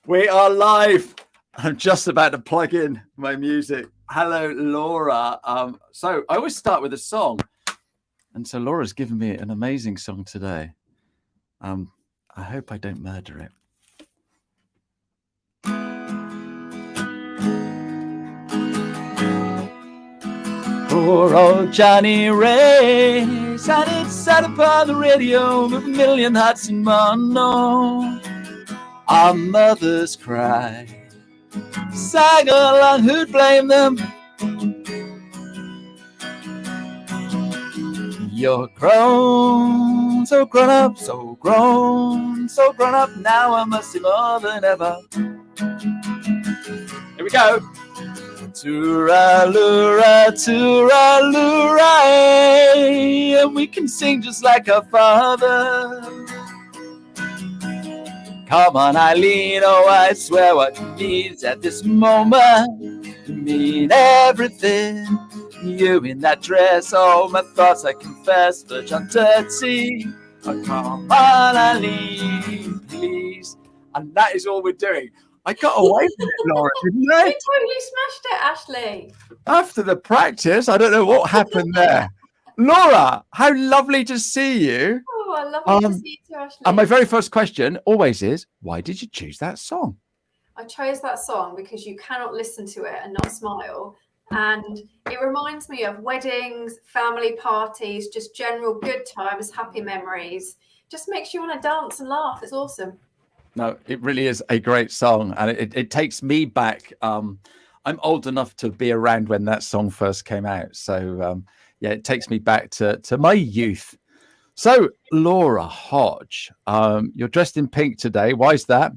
We are live. I'm just about to plug in my music. Hello, Laura. So I always start with a song. And so Laura's given me an amazing song today. I hope I don't murder it. Poor old Johnny Ray sat upon the radio with a million hearts in mono. Our mothers cried, sang along, who'd blame them? You're grown, so grown up, so grown up. Now I must see more than ever. Here we go. Toora-lura, toora-lura, and we can sing just like our father. Come on, Eileen, oh, I swear what it means at this moment to mean everything. You in that dress, oh, my thoughts, I confess, verge on dirty. Oh, come on, Eileen, please. And that is all we're doing. I got away from it, Laura, didn't I? You totally smashed it, Ashley. After the practice, I don't know what happened there. Laura, how lovely to see you. Oh, I love to see you too, Ashley. And my very first question always is, why did you choose that song? I chose that song because you cannot listen to it and not smile. And it reminds me of weddings, family parties, just general good times, happy memories. Just makes you want to dance and laugh. It's awesome. No, it really is a great song. And it takes me back. I'm old enough to be around when that song first came out. So, yeah, it takes me back to my youth. So, Laura Hodge, you're dressed in pink today. Why is that?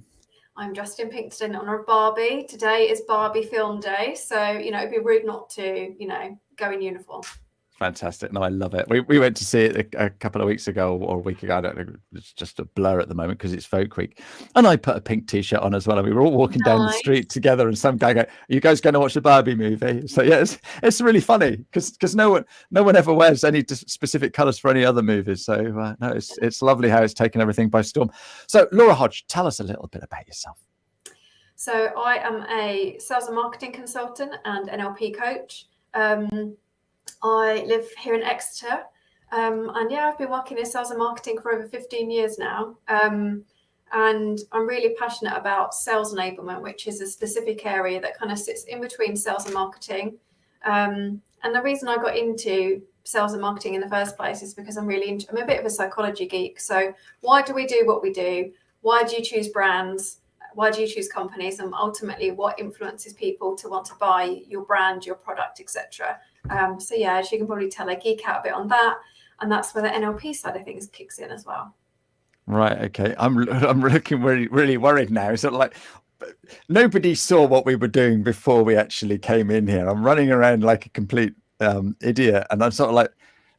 I'm dressed in pink today in honor of Barbie. Today is Barbie film day. So, it'd be rude not to, go in uniform. Fantastic. No, I love it. We went to see it a couple of weeks ago or a week ago. I don't know. It's just a blur at the moment because it's Folk Week. And I put a pink T-shirt on as well. And we were all walking down the street together and some guy go, are you guys going to watch the Barbie movie? So, yeah, it's really funny because no one ever wears any specific colours for any other movies. So, no, it's lovely how it's taken everything by storm. So, Laura Hodge, tell us a little bit about yourself. So, I am a sales and marketing consultant and NLP coach. I live here in Exeter, and yeah, I've been working in sales and marketing for over 15 years now, and I'm really passionate about sales enablement, which is a specific area that kind of sits in between sales and marketing, and the reason I got into sales and marketing in the first place is because I'm a bit of a psychology geek. So why do we do what we do? Why do you choose brands? Why do you choose companies? And ultimately, what influences people to want to buy your brand, your product, etc. So yeah, as you can probably tell, I geek out a bit on that, and that's where the NLP side of things kicks in as well. Right. Okay. I'm looking really, really worried now. Sort of like nobody saw what we were doing before we actually came in here. I'm running around like a complete idiot, and I'm sort of like,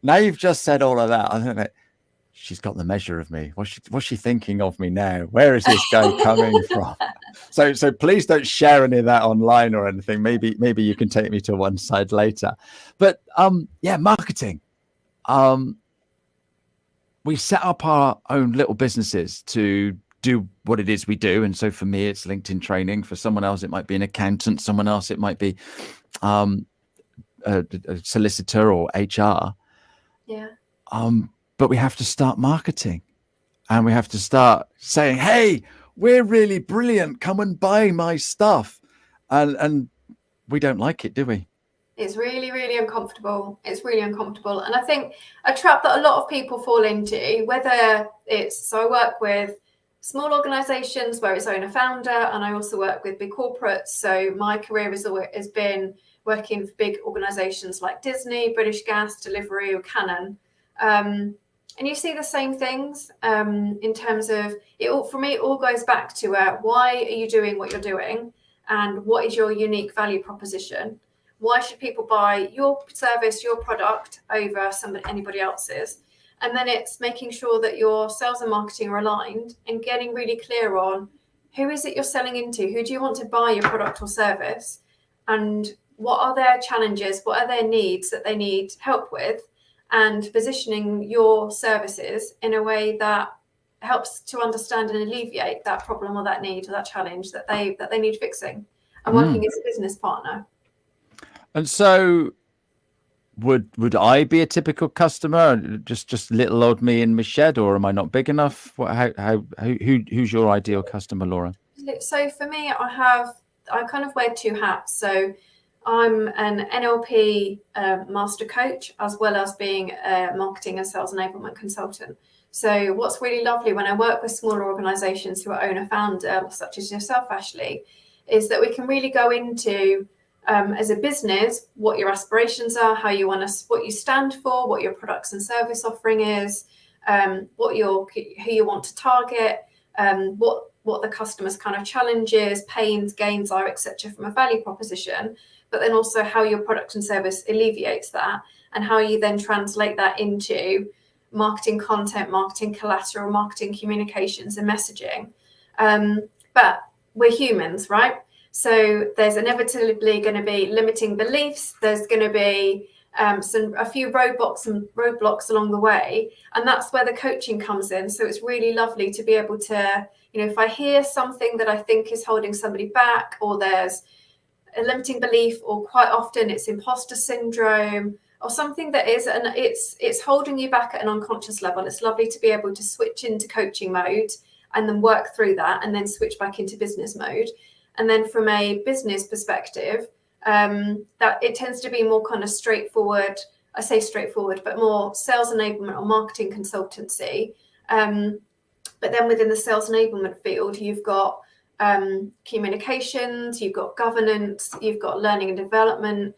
now you've just said all of that. I think that she's got the measure of me. What's she thinking of me now? Where is this guy coming from? So please don't share any of that online or anything. Maybe you can take me to one side later. But yeah, marketing. We set up our own little businesses to do what it is we do. And so for me, it's LinkedIn training. For someone else, it might be an accountant. Someone else, it might be a solicitor or HR. Yeah. But we have to start marketing, and we have to start saying, hey, we're really brilliant. Come and buy my stuff. And we don't like it, do we? It's really, really uncomfortable. It's really uncomfortable. And I think a trap that a lot of people fall into, whether so I work with small organizations where it's owner-founder, and I also work with big corporates. So my career has been working for big organizations like Disney, British Gas, Deliveroo, or Canon. And you see the same things in terms of it. For me, it all goes back to why are you doing what you're doing, and what is your unique value proposition? Why should people buy your service, your product over anybody else's? And then it's making sure that your sales and marketing are aligned and getting really clear on who is it you're selling into? Who do you want to buy your product or service? And what are their challenges? What are their needs that they need help with? And positioning your services in a way that helps to understand and alleviate that problem or that need or that challenge that they need fixing, and working as a business partner. And so would I be a typical customer, just little old me in my shed, or am I not big enough? Who's your ideal customer, Laura? So for me, I kind of wear two hats. So I'm an NLP master coach, as well as being a marketing and sales enablement consultant. So what's really lovely when I work with smaller organizations who are owner founder, such as yourself, Ashley, is that we can really go into, as a business, what your aspirations are, what you stand for, what your products and service offering is, who you want to target, what the customer's kind of challenges, pains, gains are, etc., from a value proposition, but then also how your product and service alleviates that, and how you then translate that into marketing content, marketing collateral, marketing communications and messaging. But we're humans, right? So there's inevitably going to be limiting beliefs. There's going to be a few roadblocks along the way, and that's where the coaching comes in. So it's really lovely to be able to, if I hear something that I think is holding somebody back, or there's a limiting belief, or quite often it's imposter syndrome, or something that is, and it's holding you back at an unconscious level. It's lovely to be able to switch into coaching mode and then work through that, and then switch back into business mode. And then from a business perspective, that it tends to be more kind of straightforward. I say straightforward, but more sales enablement or marketing consultancy. But then within the sales enablement field, you've got communications, you've got governance, you've got learning and development,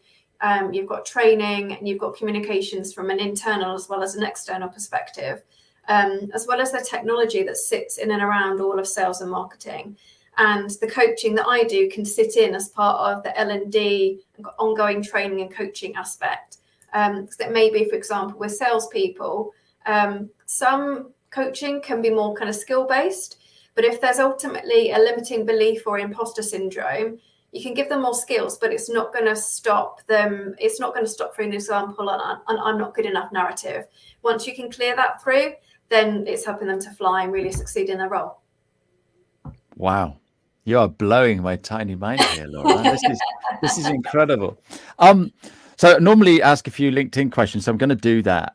you've got training, and you've got communications from an internal as well as an external perspective, as well as the technology that sits in and around all of sales and marketing. And the coaching that I do can sit in as part of the L&D, ongoing training and coaching aspect. Because it may be, for example, with salespeople, some coaching can be more kind of skill-based, but if there's ultimately a limiting belief or imposter syndrome, you can give them more skills, but it's not going to stop them. It's not going to stop, for an example, an I'm not good enough narrative. Once you can clear that through, then it's helping them to fly and really succeed in their role. Wow. You are blowing my tiny mind here, Laura. This is incredible. So I normally ask a few LinkedIn questions, so I'm going to do that.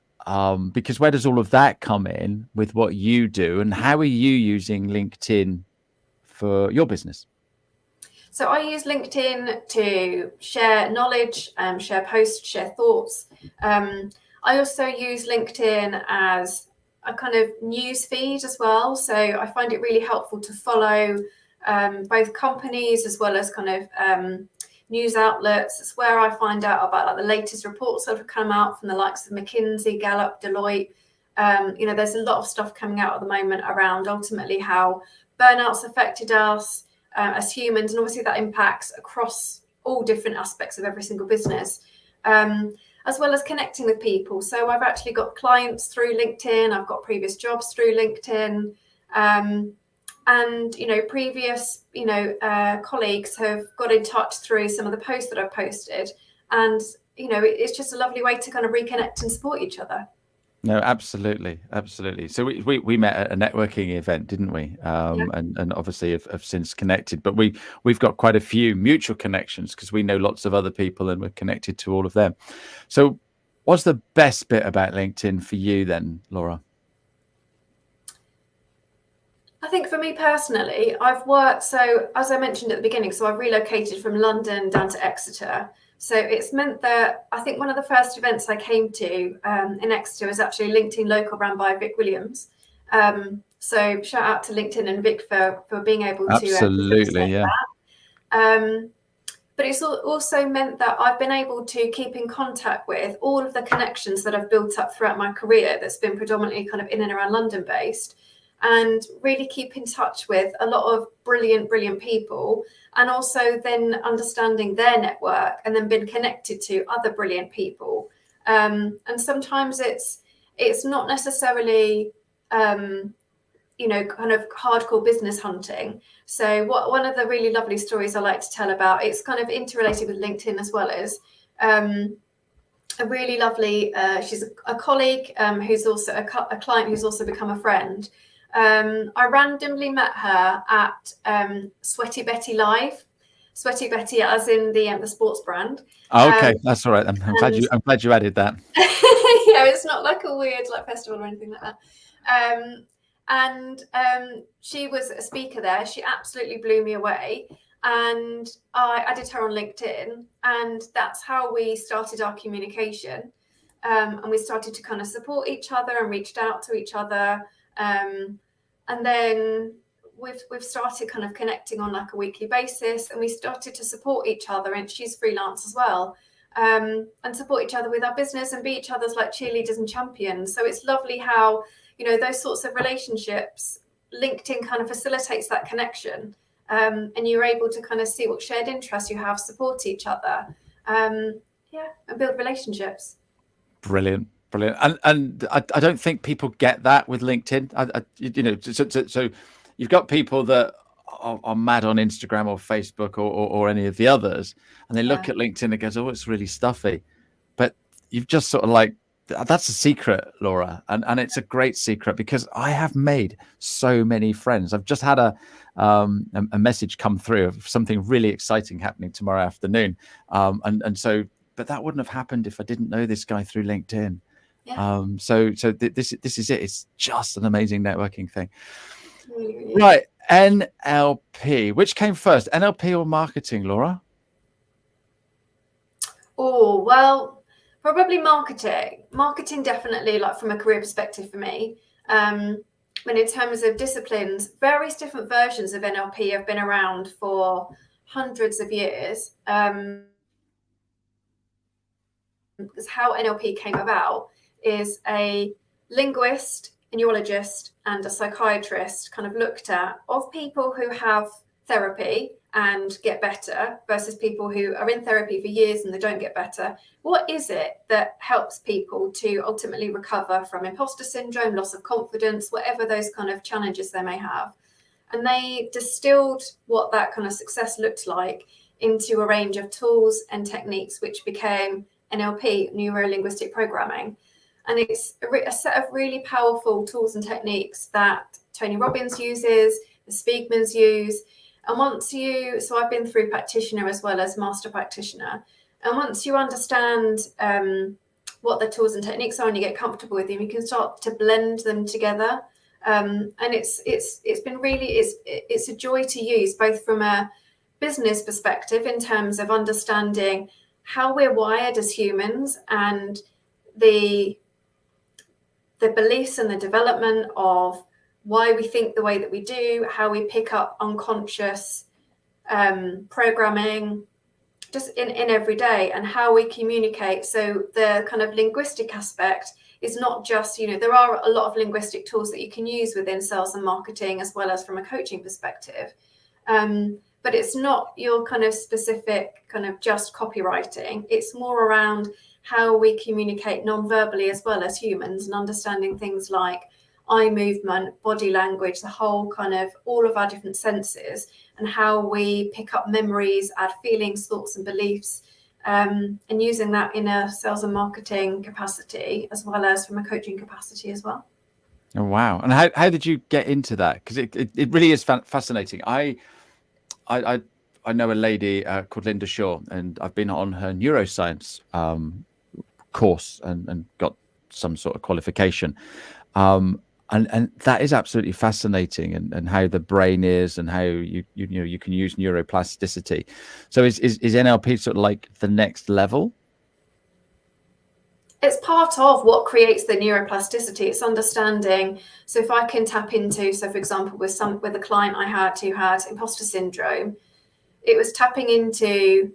Because where does all of that come in with what you do, and how are you using LinkedIn for your business? So I use LinkedIn to share knowledge, share posts, share thoughts. I also use LinkedIn as a kind of news feed as well. So I find it really helpful to follow both companies as well as kind of news outlets. It's where I find out about like the latest reports that have come out from the likes of McKinsey, Gallup, Deloitte. There's a lot of stuff coming out at the moment around ultimately how burnout's affected us as humans, and obviously that impacts across all different aspects of every single business, as well as connecting with people. So I've actually got clients through LinkedIn. I've got previous jobs through LinkedIn. And previous colleagues have got in touch through some of the posts that I've posted, and it's just a lovely way to kind of reconnect and support each other. No, absolutely. So we met at a networking event, didn't we? Yeah. And obviously have since connected, but we've got quite a few mutual connections because we know lots of other people and we're connected to all of them. So what's the best bit about LinkedIn for you then, Laura? I think for me personally, I've worked, so as I mentioned at the beginning, so I've relocated from London down to Exeter. So it's meant that I think one of the first events I came to in Exeter was actually LinkedIn Local, ran by Vic Williams. So shout out to LinkedIn and Vic for being able to absolutely, yeah. That. But it's also meant that I've been able to keep in contact with all of the connections that I've built up throughout my career that's been predominantly kind of in and around London based, and really keep in touch with a lot of brilliant people, and also then understanding their network and then being connected to other brilliant people. And sometimes it's not necessarily, kind of hardcore business hunting. So one of the really lovely stories I like to tell about, it's kind of interrelated with LinkedIn as well as a really lovely, she's a colleague who's also a client who's also become a friend. I randomly met her at Sweaty Betty Live. Sweaty Betty, as in the sports brand. Okay, that's all right. I'm glad you added that. Yeah, it's not like a weird like festival or anything like that. She was a speaker there. She absolutely blew me away. And I added her on LinkedIn, and that's how we started our communication. And we started to kind of support each other and reached out to each other. And then we've started kind of connecting on like a weekly basis, and we started to support each other. And she's freelance as well. And support each other with our business and be each other's like cheerleaders and champions. So it's lovely how, those sorts of relationships, LinkedIn kind of facilitates that connection. And you're able to kind of see what shared interests you have, support each other, and build relationships. Brilliant. And I don't think people get that with LinkedIn. So you've got people that are mad on Instagram or Facebook or any of the others, and they look at LinkedIn and goes, oh, it's really stuffy. But you've just sort of like, that's a secret, Laura, and it's a great secret, because I have made so many friends. I've just had a message come through of something really exciting happening tomorrow afternoon, but that wouldn't have happened if I didn't know this guy through LinkedIn. So this is it. It's just an amazing networking thing. Really. Right. NLP. Which came first, NLP or marketing, Laura? Oh, well, probably marketing. Marketing definitely, like from a career perspective for me. But in terms of disciplines, various different versions of NLP have been around for hundreds of years. Because how NLP came about is a linguist, a neurologist, and a psychiatrist kind of looked at of people who have therapy and get better versus people who are in therapy for years and they don't get better. What is it that helps people to ultimately recover from imposter syndrome, loss of confidence, whatever those kind of challenges they may have? And they distilled what that kind of success looked like into a range of tools and techniques, which became NLP, Neuro-Linguistic Programming. And it's a set of really powerful tools and techniques that Tony Robbins uses, the Spiegmans use. And so I've been through practitioner as well as master practitioner. And once you understand what the tools and techniques are and you get comfortable with them, you can start to blend them together. And it's been really, it's a joy to use, both from a business perspective in terms of understanding how we're wired as humans and the beliefs and the development of why we think the way that we do, how we pick up unconscious programming just in every day, and how we communicate. So the kind of linguistic aspect is not just, there are a lot of linguistic tools that you can use within sales and marketing as well as from a coaching perspective. But it's not your kind of specific kind of just copywriting. It's more around how we communicate non-verbally as well as humans, and understanding things like eye movement, body language, the whole kind of all of our different senses, and how we pick up memories, add feelings, thoughts and beliefs, and using that in a sales and marketing capacity as well as from a coaching capacity as well. Oh, wow. And how did you get into that? Because it really is fascinating. I know a lady called Linda Shaw, and I've been on her neuroscience course and got some sort of qualification. And that is absolutely fascinating, and how the brain is, and how you can use neuroplasticity. So is NLP sort of like the next level? It's part of what creates the neuroplasticity. It's understanding. So if I can tap into, so for example, with a client I had who had imposter syndrome, it was tapping into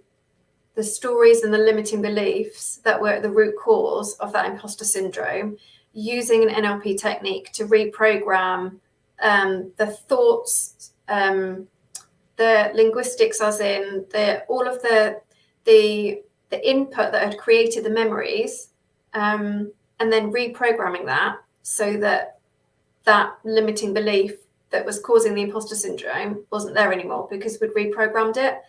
the stories and the limiting beliefs that were at the root cause of that imposter syndrome, using an NLP technique to reprogram the thoughts, the linguistics, as in all of the input that had created the memories, and then reprogramming that so that limiting belief that was causing the imposter syndrome wasn't there anymore, because we'd reprogrammed it.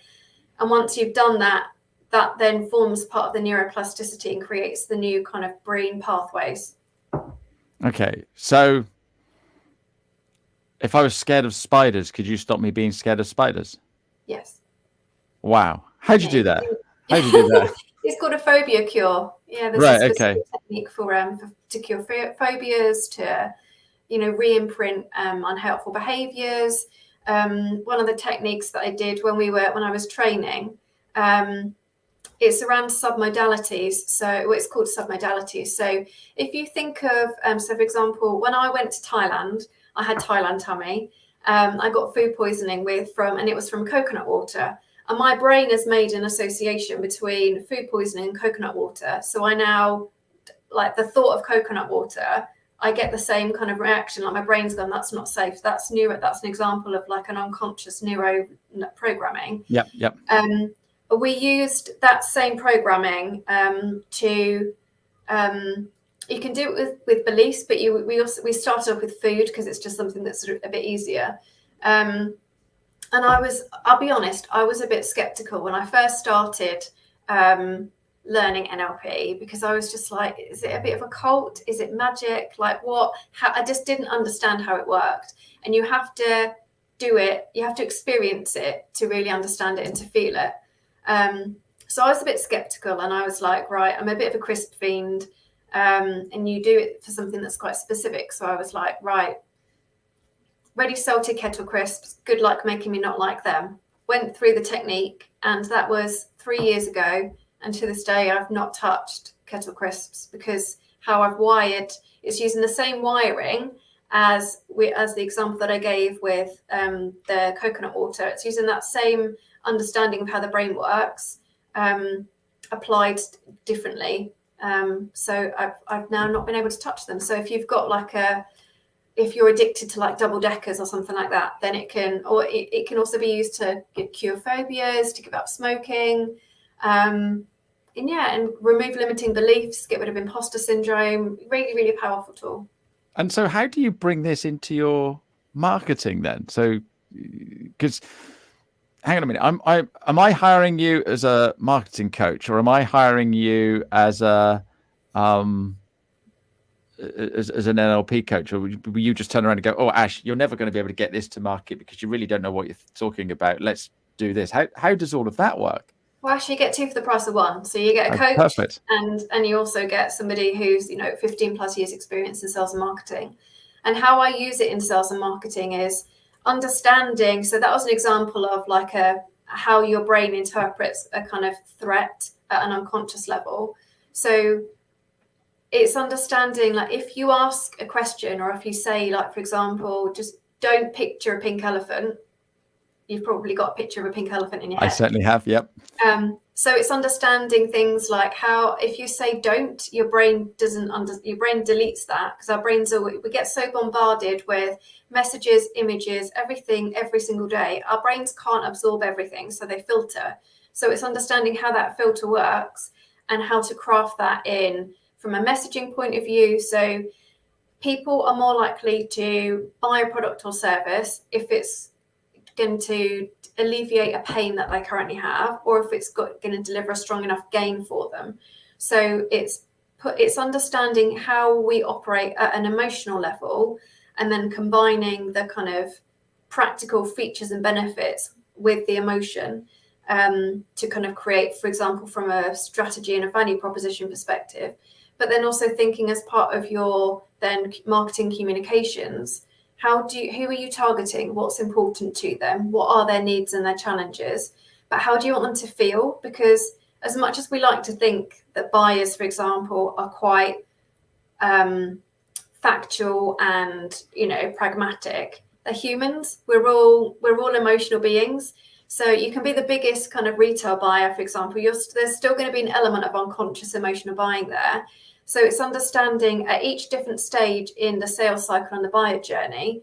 And once you've done that, that then forms part of the neuroplasticity and creates the new kind of brain pathways. Okay, so If I was scared of spiders, could you stop me being scared of spiders? Yes. Wow. How'd you Yeah, do that? How'd you do that? it's called a phobia cure. Yeah, there's a Right. specific Okay. technique to cure phobias, to re-imprint unhelpful behaviors. One of the techniques that I did when I was training, it's around submodalities. So it's called submodalities. So if you think of, so for example, when I went to Thailand, I had Thailand tummy. I got food poisoning and it was from coconut water. And my brain has made an association between food poisoning and coconut water. So I now, like the thought of coconut water, I get the same kind of reaction. Like my brain's gone, that's not safe. That's an example of like an unconscious neuro programming. Yep. Yep. We used that same programming to you can do it with beliefs, but we started off with food because it's just something that's sort of a bit easier. And I'll be honest, I was a bit skeptical when I first started learning NLP, because I was just like, is it a bit of a cult? Is it magic? Like what? I just didn't understand how it worked. And you have to do it, you have to experience it to really understand it and to feel it. So I was a bit skeptical, and I was like, right, I'm a bit of a crisp fiend, and you do it for something that's quite specific. So I was like, right, ready salted kettle crisps, good luck making me not like them. Went through the technique, and that was 3 years ago. And to this day, I've not touched kettle crisps, because how I've wired, it's using the same wiring as the example that I gave with the coconut water. It's using that same understanding of how the brain works, applied differently. So I've now not been able to touch them. So if you've got if you're addicted to like double deckers or something like that, then it can also be used to cure phobias, to give up smoking, and remove limiting beliefs, get rid of imposter syndrome. Really, really powerful tool. And so how do you bring this into your marketing then? So, because hang on a minute, am I hiring you as a marketing coach, or am I hiring you as a as an NLP coach, or will you just turn around and go, oh, Ash, you're never going to be able to get this to market because you really don't know what you're talking about. Let's do this. How does all of that work? Well, actually, you get two for the price of one. So you get a coach, perfect, and you also get somebody who's 15 plus years experience in sales and marketing. And how I use it in sales and marketing is understanding. So that was an example of like how your brain interprets a kind of threat at an unconscious level. So it's understanding, like if you ask a question, or if you say, like, for example, just don't picture a pink elephant. You've probably got a picture of a pink elephant in your head. I certainly have. Yep. So it's understanding things like how, if you say don't, your brain deletes that, because our brains we get so bombarded with messages, images, everything every single day. Our brains can't absorb everything, so they filter. So it's understanding how that filter works and how to craft that in from a messaging point of view. So people are more likely to buy a product or service if it's going to alleviate a pain that they currently have, or if it's going to deliver a strong enough gain for them. So it's understanding how we operate at an emotional level, and then combining the kind of practical features and benefits with the emotion, to kind of create, for example, from a strategy and a value proposition perspective. But then also thinking as part of your then marketing communications, who are you targeting? What's important to them? What are their needs and their challenges? But how do you want them to feel? Because as much as we like to think that buyers, for example, are quite factual and pragmatic, they're humans. We're all emotional beings. So you can be the biggest kind of retail buyer, for example. There's still going to be an element of unconscious emotional buying there. So it's understanding at each different stage in the sales cycle and the buyer journey,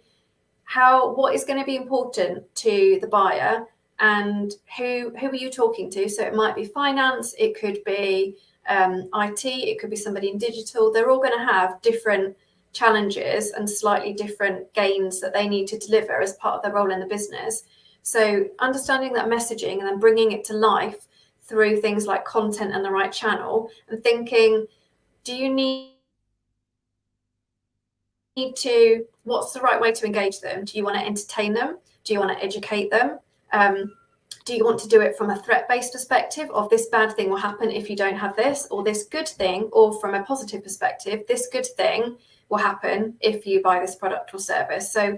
what is going to be important to the buyer, and who are you talking to? So it might be finance, it could be IT, it could be somebody in digital. They're all going to have different challenges and slightly different gains that they need to deliver as part of their role in the business. So understanding that messaging and then bringing it to life through things like content and the right channel, and thinking, do you need need to, what's the right way to engage them? Do you want to entertain them? Do you want to educate them? Do you want to do it from a threat-based perspective of this bad thing will happen if you don't have this, or this good thing, or from a positive perspective, this good thing will happen if you buy this product or service? So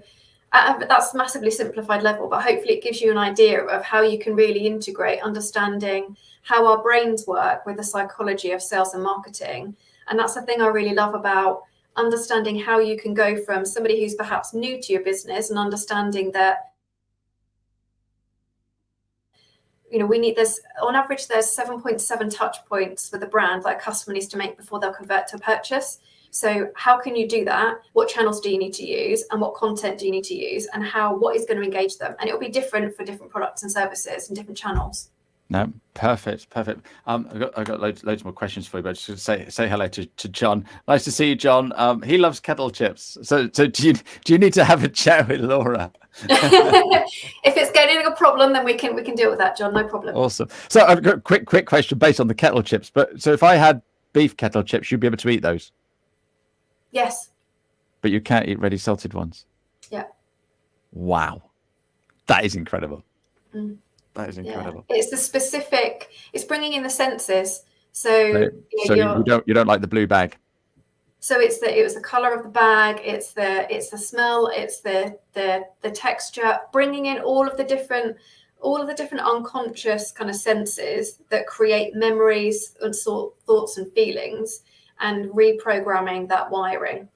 that's massively simplified level, but hopefully it gives you an idea of how you can really integrate understanding how our brains work with the psychology of sales and marketing. And that's the thing I really love about understanding how you can go from somebody who's perhaps new to your business and understanding that, you know, we need this, on average, there's 7.7 touch points with a brand that a customer needs to make before they'll convert to a purchase. So how can you do that? What channels do you need to use, and what content do you need to use, and what is going to engage them? And it'll be different for different products and services and different channels. No, perfect. I've got loads more questions for you, but just say hello to John. Nice to see you, John. He loves kettle chips. So do you need to have a chat with Laura? If it's getting a problem, then we can deal with that, John. No problem. Awesome. So I've got a quick question based on the kettle chips. But so if I had beef kettle chips, you'd be able to eat those? Yes. But you can't eat ready salted ones? Yeah. Wow. That is incredible. Mm. That is incredible. Yeah. It's the specific, it's bringing in the senses. So you don't like the blue bag? So it was the color of the bag, it's the smell, it's the texture, bringing in all of the different unconscious kind of senses that create memories and thoughts and feelings, and reprogramming that wiring.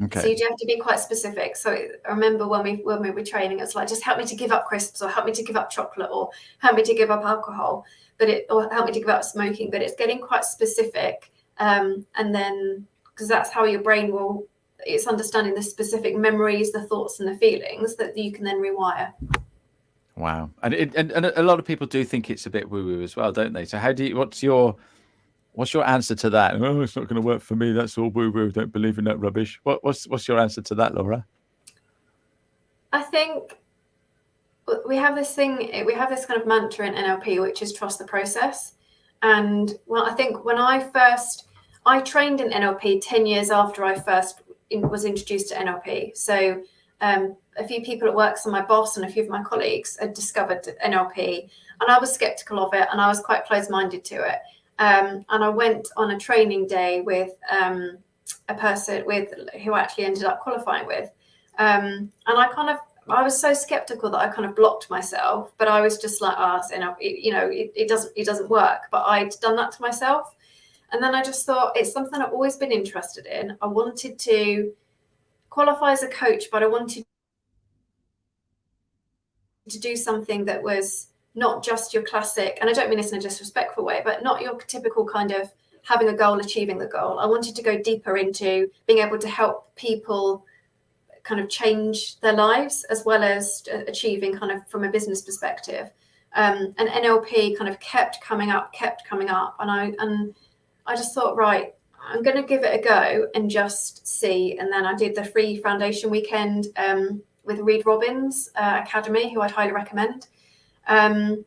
Okay. So you have to be quite specific. So I remember when we were training, it's like, just help me to give up crisps, or help me to give up chocolate, or help me to give up alcohol, or help me to give up smoking. But it's getting quite specific, and then, because that's how your brain it's understanding the specific memories, the thoughts and the feelings that you can then rewire. Wow. And a lot of people do think it's a bit woo-woo as well, don't they? So what's your answer to that? Oh, it's not going to work for me. That's all woo-woo. Don't believe in that rubbish. What's your answer to that, Laura? I think we have this kind of mantra in NLP, which is trust the process. And well, I think when I trained in NLP 10 years after I first was introduced to NLP. So a few people at work, so my boss and a few of my colleagues had discovered NLP, and I was skeptical of it, and I was quite close-minded to it. And I went on a training day with a person who I actually ended up qualifying with. And I was so skeptical that I kind of blocked myself, but I was just like, it doesn't work. But I'd done that to myself. And then I just thought, it's something I've always been interested in. I wanted to qualify as a coach, but I wanted to do something that was not just your classic, and I don't mean this in a disrespectful way, but not your typical kind of having a goal, achieving the goal. I wanted to go deeper into being able to help people kind of change their lives, as well as achieving kind of from a business perspective. And NLP kind of kept coming up, and I just thought, right, I'm going to give it a go and just see. And then I did the free foundation weekend with Reed Robbins Academy, who I'd highly recommend. And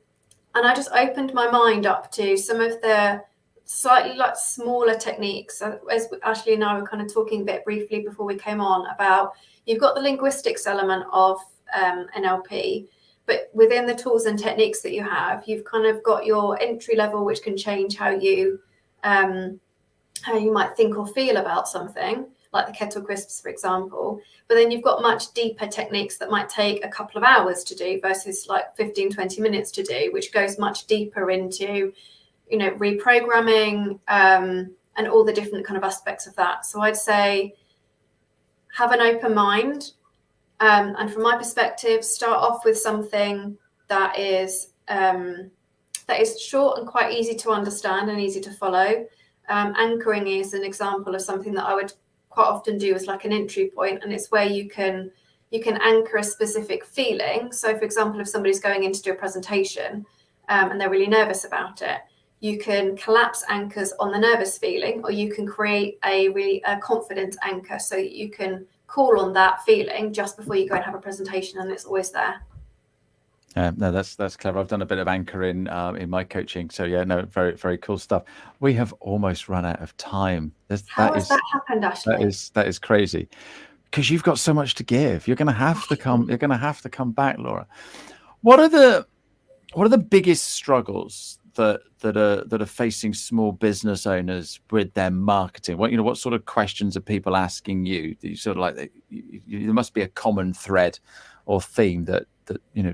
I just opened my mind up to some of the slightly like smaller techniques. As Ashley and I were kind of talking a bit briefly before we came on about, you've got the linguistics element of NLP, but within the tools and techniques that you have, you've kind of got your entry level, which can change how you might think or feel about something, like the kettle crisps, for example. But then you've got much deeper techniques that might take a couple of hours to do versus like 15, 20 minutes to do, which goes much deeper into, reprogramming and all the different kind of aspects of that. So I'd say have an open mind. And from my perspective, start off with something that is short and quite easy to understand and easy to follow. Anchoring is an example of something that I would quite often do as like an entry point, and it's where you can anchor a specific feeling. So for example, if somebody's going in to do a presentation and they're really nervous about it, you can collapse anchors on the nervous feeling, or you can create a confident anchor so that you can call on that feeling just before you go and have a presentation, and it's always there. No, that's clever. I've done a bit of anchoring in my coaching, so yeah, no, very very cool stuff. We have almost run out of time. How has that happened, Ashley? That is crazy, because you've got so much to give. You're going to have to come. You're going to have to come back, Laura. What are the biggest struggles that are facing small business owners with their marketing? What sort of questions are people asking you? Do you sort of like there must be a common thread or theme that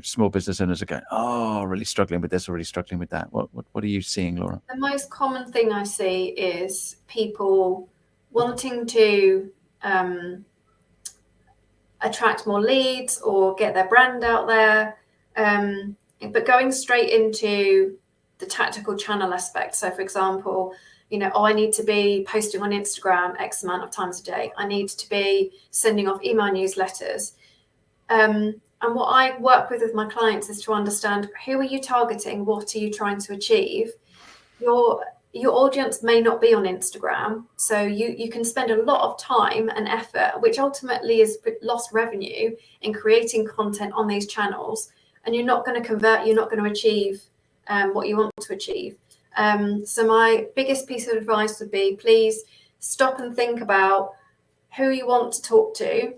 small business owners are going, oh, really struggling with this or really struggling with that. What are you seeing, Laura? The most common thing I see is people wanting to attract more leads or get their brand out there, but going straight into the tactical channel aspect. So for example, I need to be posting on Instagram X amount of times a day. I need to be sending off email newsletters. And what I work with my clients is to understand, who are you targeting? What are you trying to achieve? Your audience may not be on Instagram, so you can spend a lot of time and effort, which ultimately is lost revenue, in creating content on these channels, and you're not going to convert, you're not going to achieve what you want to achieve. So my biggest piece of advice would be, please stop and think about who you want to talk to,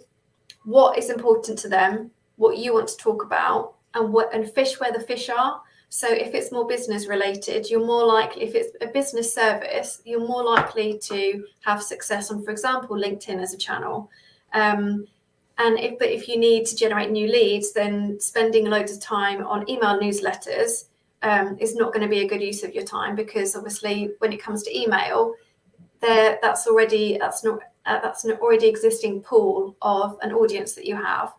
what is important to them, what you want to talk about, and fish where the fish are. So if it's more business related, you're more likely, if it's a business service, you're more likely to have success on, for example, LinkedIn as a channel. And if you need to generate new leads, then spending loads of time on email newsletters is not going to be a good use of your time, because obviously when it comes to email, that's an already existing pool of an audience that you have.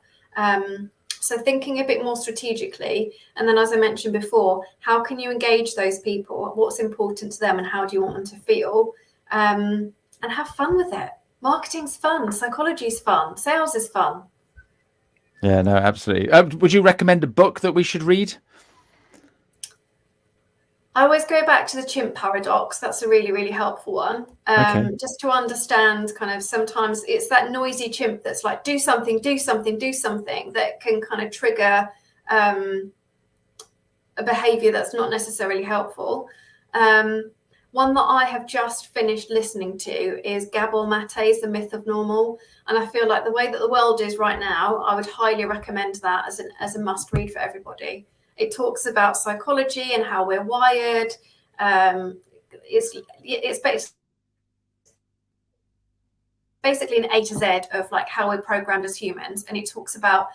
So thinking a bit more strategically, and then, as I mentioned before, how can you engage those people? What's important to them, and how do you want them to feel? And have fun with it. Marketing's fun, psychology's fun, sales is fun. Yeah, no, absolutely. Would you recommend a book that we should read? I always go back to the chimp paradox. That's a really, really helpful one. Okay. Just to understand, kind of, sometimes it's that noisy chimp that's like, do something, do something, do something, that can kind of trigger a behavior that's not necessarily helpful. One that I have just finished listening to is Gabor Mate's The Myth of Normal. And I feel like the way that the world is right now, I would highly recommend that as a must read for everybody. It talks about psychology and how we're wired. It's basically an A to Z of like how we're programmed as humans. And it talks about,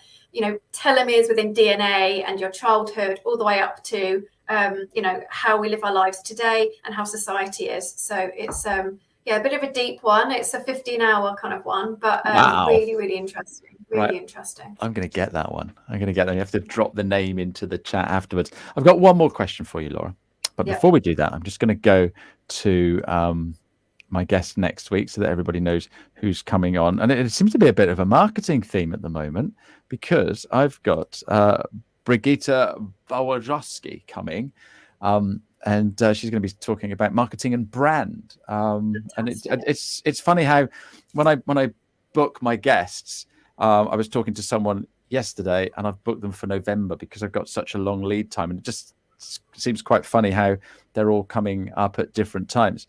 telomeres within DNA and your childhood, all the way up to, how we live our lives today and how society is. So it's, a bit of a deep one. It's a 15-hour kind of one, but Wow. really, really interesting. Really interesting. I'm going to get that one. You have to drop the name into the chat afterwards. I've got one more question for you, Laura. But before we do that, I'm just going to go to my guest next week so that everybody knows who's coming on. And it seems to be a bit of a marketing theme at the moment, because I've got Brigitte Bauerjowski coming. And she's going to be talking about marketing and brand. And it's funny how when I book my guests, I was talking to someone yesterday, and I've booked them for November because I've got such a long lead time, and it just seems quite funny how they're all coming up at different times.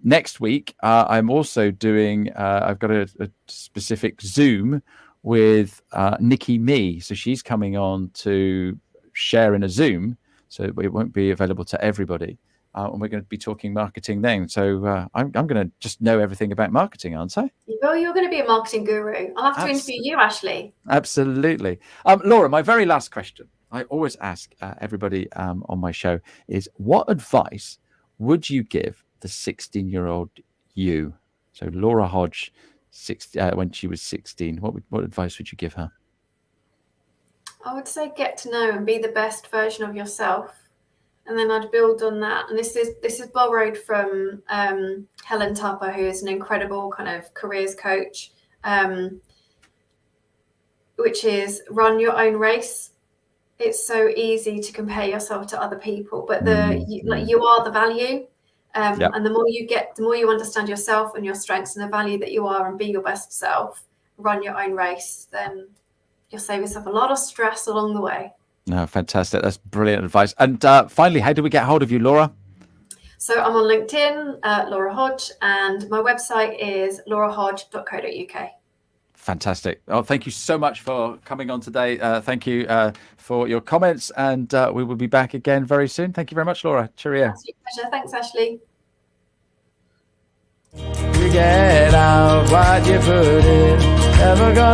Next week, I'm also doing, I've got a specific Zoom with Nikki Me. So she's coming on to share in a Zoom, so it won't be available to everybody. And we're going to be talking marketing then. So I'm going to just know everything about marketing, aren't I? Well, you're going to be a marketing guru. I'll have to interview you, Ashley. Absolutely. Laura, my very last question, I always ask everybody on my show, is what advice would you give the 16-year-old you? So Laura Hodge, when she was 16, what advice would you give her? I would say get to know and be the best version of yourself. And then I'd build on that. And this is borrowed from Helen Tupper, who is an incredible kind of careers coach, which is run your own race. It's so easy to compare yourself to other people, but you are the value. And the more you understand yourself and your strengths and the value that you are, and be your best self, run your own race, then you'll save yourself a lot of stress along the way. No, fantastic. That's brilliant advice. And finally, how do we get hold of you, Laura? So I'm on LinkedIn, Laura Hodge, and my website is laurahodge.co.uk. Fantastic. Oh, thank you so much for coming on today. Thank you for your comments, and we will be back again very soon. Thank you very much, Laura. Cheerio. Absolute pleasure. Thanks, Ashley. You get out what you put in. Never gonna